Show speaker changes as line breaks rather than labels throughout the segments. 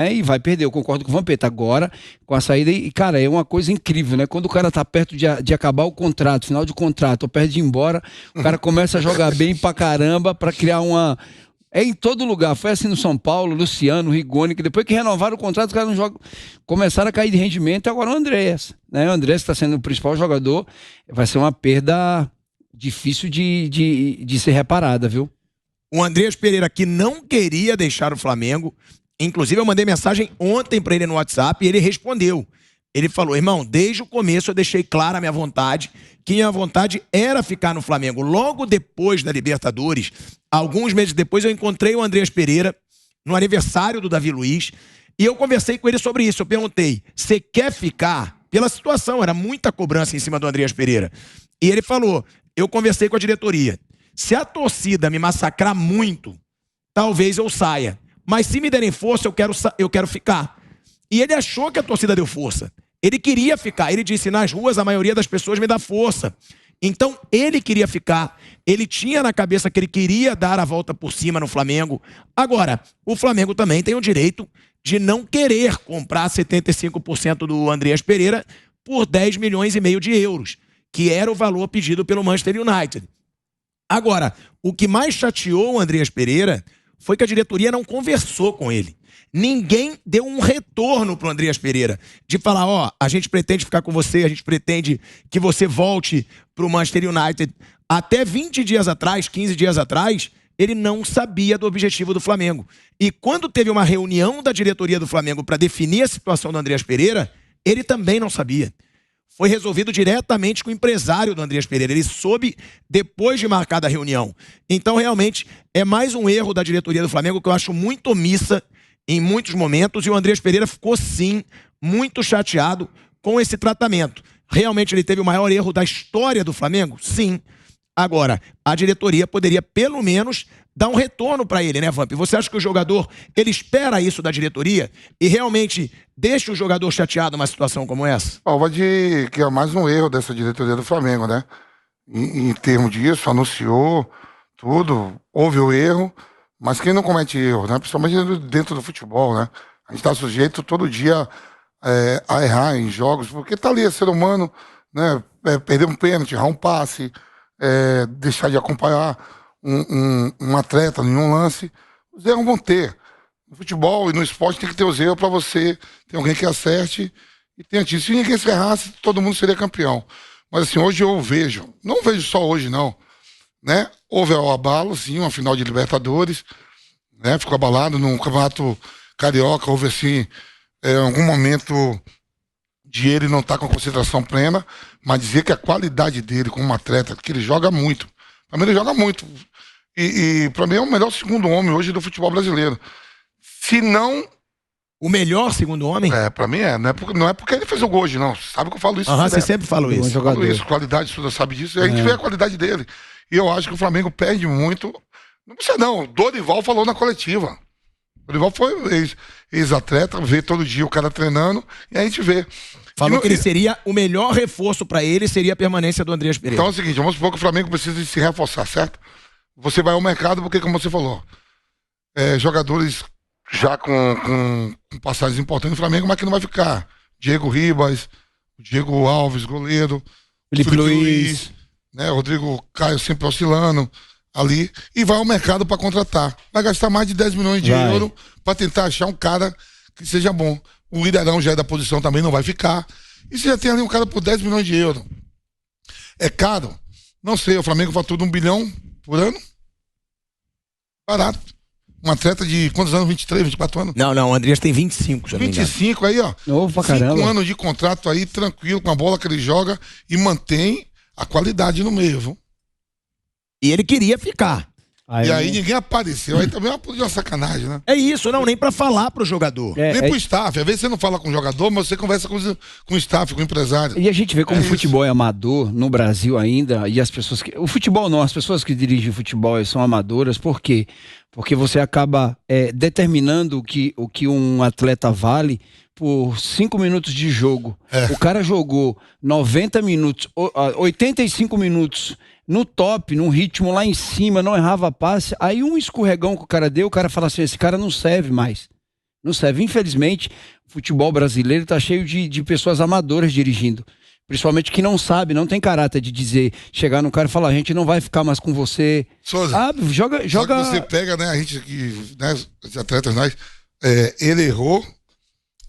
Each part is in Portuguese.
E vai perder, eu concordo com o Vampeta. Agora, com a saída, e cara, é uma coisa incrível, né? Quando o cara tá perto de acabar o contrato, final de contrato, ou perto de ir embora, o cara começa a jogar bem pra caramba, pra criar uma... É em todo lugar, foi assim no São Paulo, Luciano, Rigoni, que depois que renovaram o contrato, os caras não jogam, começaram a cair de rendimento, e agora o Andrés, né? O Andrés está sendo o principal jogador, vai ser uma perda difícil de ser reparada, viu?
O Andrés Pereira, que não queria deixar o Flamengo, inclusive eu mandei mensagem ontem para ele no WhatsApp e ele respondeu. Ele falou, irmão, desde o começo eu deixei clara a minha vontade, que minha vontade era ficar no Flamengo. Logo depois da Libertadores, alguns meses depois, eu encontrei o Andrés Pereira no aniversário do Davi Luiz e eu conversei com ele sobre isso. Eu perguntei, você quer ficar? Pela situação, era muita cobrança em cima do Andrés Pereira. E ele falou, eu conversei com a diretoria. Se a torcida me massacrar muito, talvez eu saia. Mas se me derem força, eu quero ficar. E ele achou que a torcida deu força. Ele queria ficar. Ele disse, nas ruas a maioria das pessoas me dá força. Então ele queria ficar. Ele tinha na cabeça que ele queria dar a volta por cima no Flamengo. Agora, o Flamengo também tem o direito de não querer comprar 75% do Andrés Pereira por 10 milhões e meio de euros, que era o valor pedido pelo Manchester United. Agora, o que mais chateou o Andrés Pereira foi que a diretoria não conversou com ele. Ninguém deu um retorno pro Andrés Pereira de falar, ó, a gente pretende ficar com você, a gente pretende que você volte pro Manchester United. Até 20 dias atrás, 15 dias atrás, ele não sabia do objetivo do Flamengo. E quando teve uma reunião da diretoria do Flamengo para definir a situação do Andrés Pereira, ele também não sabia. Foi resolvido diretamente com o empresário do Andrés Pereira. Ele soube depois de marcada a reunião. Então, realmente, é mais um erro da diretoria do Flamengo que eu acho muito omissa em muitos momentos. E o Andrés Pereira ficou, sim, muito chateado com esse tratamento. Realmente ele teve o maior erro da história do Flamengo? Sim. Agora, a diretoria poderia, pelo menos, dar um retorno para ele, né, Vamp? Você acha que o jogador, ele espera isso da diretoria e realmente deixa o jogador chateado numa situação como essa?
Prova de que é mais um erro dessa diretoria do Flamengo, né? Em termos disso, anunciou tudo, houve o erro, mas quem não comete erro, né? Principalmente dentro do futebol, né? A gente está sujeito todo dia a errar em jogos, porque tá ali, é ser humano, né? Perder um pênalti, errar um passe, deixar de acompanhar um atleta em um lance. Os erros vão ter. No futebol e no esporte tem que ter os erros para você ter alguém que acerte e tente. Se ninguém se errasse, todo mundo seria campeão. Mas assim, hoje eu vejo, não vejo só hoje não, né? Houve o abalo, sim, uma final de Libertadores, né? Ficou abalado no Campeonato Carioca, houve assim, algum momento de ele não estar com a concentração plena, mas dizer que a qualidade dele como atleta, que ele joga muito. Pra mim ele joga muito. E pra mim é o melhor segundo homem hoje do futebol brasileiro. Se não...
O melhor segundo homem?
Pra mim é. Não é porque ele fez o gol hoje, não. Sabe que eu falo isso?
Você sempre falou isso.
Eu falo isso. Qualidade, você sabe disso. E a gente vê a qualidade dele. E eu acho que o Flamengo perde muito. Não precisa não. O Dorival falou na coletiva. O Dorival foi ex-atleta, vê todo dia o cara treinando, e a gente vê.
Falou que ele seria o melhor reforço pra ele, seria a permanência do Andrés Pereira.
Então é o seguinte, vamos supor que o Flamengo precisa se reforçar, certo? Você vai ao mercado porque, como você falou, jogadores já com passagens importantes no Flamengo, mas que não vai ficar. Diego Ribas, Diego Alves, goleiro,
Felipe Luiz,
né? Rodrigo Caio sempre oscilando ali, e vai ao mercado para contratar. Vai gastar mais de 10 milhões de euros para tentar achar um cara que seja bom. O Ilharão já é da posição, também não vai ficar. E você já tem ali um cara por 10 milhões de euros. É caro? Não sei, o Flamengo fatura 1 bilhão por ano. Barato. Um atleta de quantos anos? 23, 24 anos?
Não, o Andrés tem 25, já
25 aí, ó.
Novo pra caramba.
5 anos de contrato aí, tranquilo, com a bola que ele joga e mantém a qualidade no meio, viu?
E ele queria ficar.
E aí ninguém apareceu. Aí também é uma sacanagem, né?
É isso, não, nem pra falar pro jogador.
Nem pro staff. Às vezes você não fala com o jogador, mas você conversa com o staff, com o empresário.
E a gente vê como o futebol é amador no Brasil ainda, e as pessoas que... O futebol não, as pessoas que dirigem o futebol são amadoras, por quê? Porque você acaba determinando o que um atleta vale por 5 minutos de jogo. O cara jogou 90 minutos, 85 minutos no top, num ritmo lá em cima, não errava passe. Aí um escorregão que o cara deu, o cara fala assim, esse cara não serve mais. Não serve. Infelizmente, o futebol brasileiro está cheio de pessoas amadoras dirigindo. Principalmente que não sabe, não tem caráter de dizer, chegar no cara e falar, a gente não vai ficar mais com você.
Souza,
joga.
só que você pega, né, a gente aqui, né, os atletas, nós, ele errou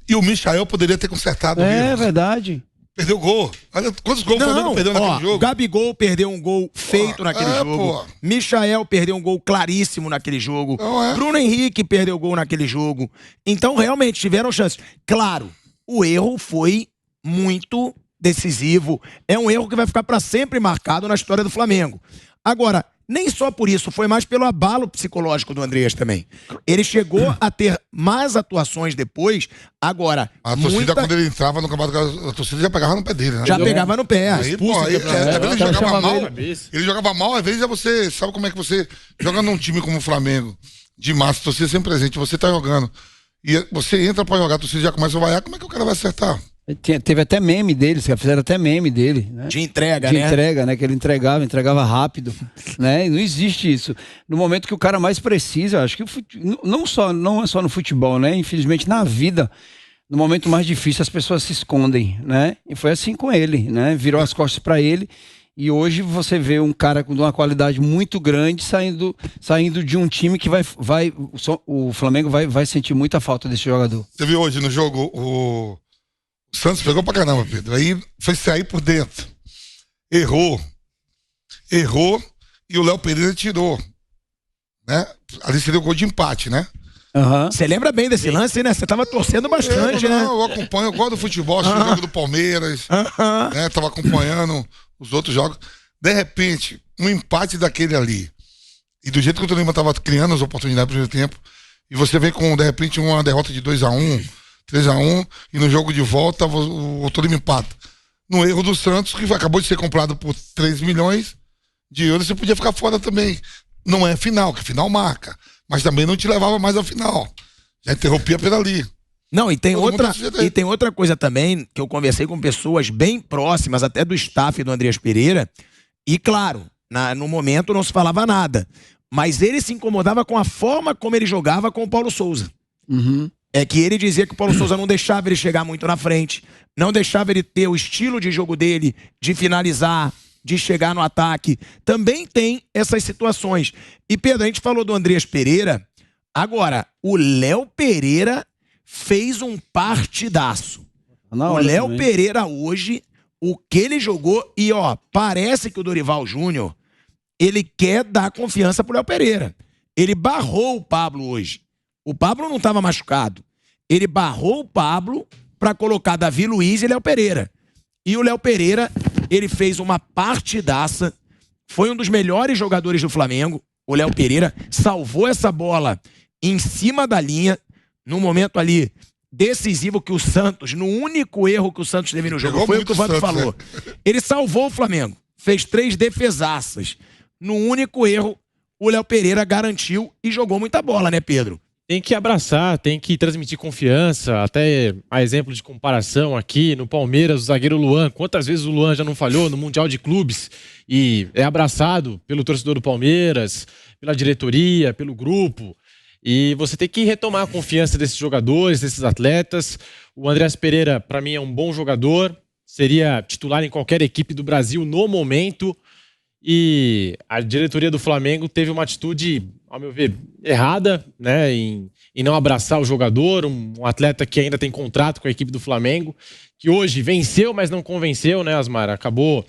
e o Michael poderia ter consertado o erro.
É verdade.
Perdeu gol. Olha quantos gols o Flamengo perdeu naquele jogo.
Gabigol perdeu um gol feito naquele jogo. Michael perdeu um gol claríssimo naquele jogo. Bruno Henrique perdeu gol naquele jogo. Então, realmente, tiveram chances. Claro, o erro foi muito decisivo. É um erro que vai ficar para sempre marcado na história do Flamengo. Agora, nem só por isso, foi mais pelo abalo psicológico do Andreas também. Ele chegou a ter mais atuações depois. Agora,
a torcida, quando ele entrava no campeonato, a torcida já pegava no pé dele, né?
Já pegava no pé.
Aí, ele jogava mal. Ele jogava mal, às vezes você sabe como é que você joga num time como o Flamengo, de massa, a torcida sempre presente, você tá jogando. E você entra pra jogar, a torcida já começa a vaiar, como é que o cara vai acertar?
Teve até meme deles, que fizeram até meme dele, né?
De entrega,
de entrega, né? Que ele entregava rápido, né? Não existe isso. No momento que o cara mais precisa, eu acho que não é só no futebol, né? Infelizmente na vida, no momento mais difícil as pessoas se escondem, né? E foi assim com ele, né? Virou as costas para ele e hoje você vê um cara com uma qualidade muito grande saindo de um time que o Flamengo vai sentir muita falta desse jogador.
Você viu hoje no jogo o Santos pegou pra caramba, Pedro. Aí foi sair por dentro. Errou e o Léo Pereira tirou, né? Ali seria o gol de empate, né?
Você lembra bem desse lance, né? Você tava torcendo bastante, né?
Eu acompanho, eu gosto do futebol, assisti o jogo do Palmeiras, né? Tava acompanhando os outros jogos. De repente, um empate daquele ali. E do jeito que o Tolima tava criando as oportunidades no primeiro tempo, e você vem com, de repente, uma derrota de 2-1, 3-1, e no jogo de volta o Tolima empata. No erro do Santos, que acabou de ser comprado por 3 milhões de euros, você podia ficar fora também. Não é final, que final marca. Mas também não te levava mais ao final. Já interrompia por ali.
Não, e tem outra coisa também, que eu conversei com pessoas bem próximas, até do staff do Andreas Pereira, e claro, no momento não se falava nada, mas ele se incomodava com a forma como ele jogava com o Paulo Souza. É que ele dizia que o Paulo Souza não deixava ele chegar muito na frente, não deixava ele ter o estilo de jogo dele, de finalizar, de chegar no ataque. Também tem essas situações. E Pedro, a gente falou do Andreas Pereira, agora, o Léo Pereira fez um partidaço. O Léo Pereira hoje, o que ele jogou, e parece que o Dorival Júnior, ele quer dar confiança pro Léo Pereira. Ele barrou o Pablo hoje. O Pablo não estava machucado. Ele barrou o Pablo para colocar Davi Luiz e Léo Pereira. E o Léo Pereira, ele fez uma partidaça. Foi um dos melhores jogadores do Flamengo. O Léo Pereira salvou essa bola em cima da linha, num momento ali decisivo que o Santos, no único erro que o Santos teve no jogo, foi o que o Vanto falou. Ele salvou o Flamengo. Fez 3 defesaças. No único erro, o Léo Pereira garantiu e jogou muita bola, né, Pedro?
Tem que abraçar, tem que transmitir confiança, até a exemplo de comparação aqui no Palmeiras, o zagueiro Luan, quantas vezes o Luan já não falhou no Mundial de Clubes e é abraçado pelo torcedor do Palmeiras, pela diretoria, pelo grupo, e você tem que retomar a confiança desses jogadores, desses atletas. O Andreas Pereira, para mim, é um bom jogador, seria titular em qualquer equipe do Brasil no momento. E a diretoria do Flamengo teve uma atitude, ao meu ver, errada, né, em não abraçar o jogador, um atleta que ainda tem contrato com a equipe do Flamengo, que hoje venceu, mas não convenceu, né, Asmar? Acabou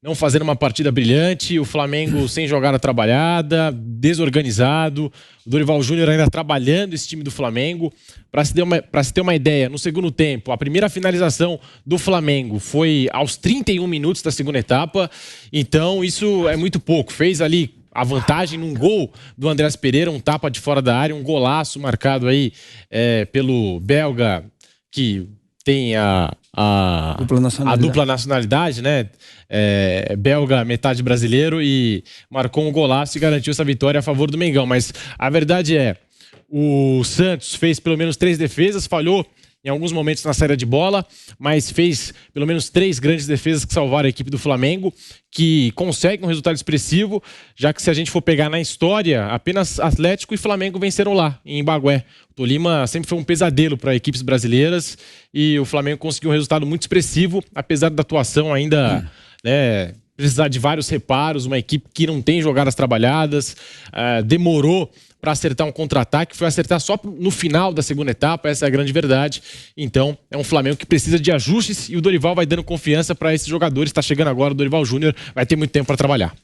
não fazendo uma partida brilhante, o Flamengo sem jogada trabalhada, desorganizado, o Dorival Júnior ainda trabalhando esse time do Flamengo. Para se ter uma ideia, no segundo tempo, a primeira finalização do Flamengo foi aos 31 minutos da segunda etapa, então isso é muito pouco. Fez ali a vantagem num gol do Andreas Pereira, um tapa de fora da área, um golaço marcado aí pelo belga, que tem a dupla nacionalidade, né? Belga, metade brasileiro, e marcou um golaço e garantiu essa vitória a favor do Mengão. Mas a verdade é, o Santos fez pelo menos 3 defesas, falhou em alguns momentos na saída de bola, mas fez pelo menos 3 grandes defesas que salvaram a equipe do Flamengo, que consegue um resultado expressivo, já que se a gente for pegar na história, apenas Atlético e Flamengo venceram lá, em Bagué. O Tolima sempre foi um pesadelo para equipes brasileiras e o Flamengo conseguiu um resultado muito expressivo, apesar da atuação ainda, né, precisar de vários reparos, uma equipe que não tem jogadas trabalhadas, demorou para acertar um contra-ataque, foi acertar só no final da segunda etapa, essa é a grande verdade. Então, é um Flamengo que precisa de ajustes e o Dorival vai dando confiança para esses jogadores. Está chegando agora o Dorival Júnior, vai ter muito tempo para trabalhar.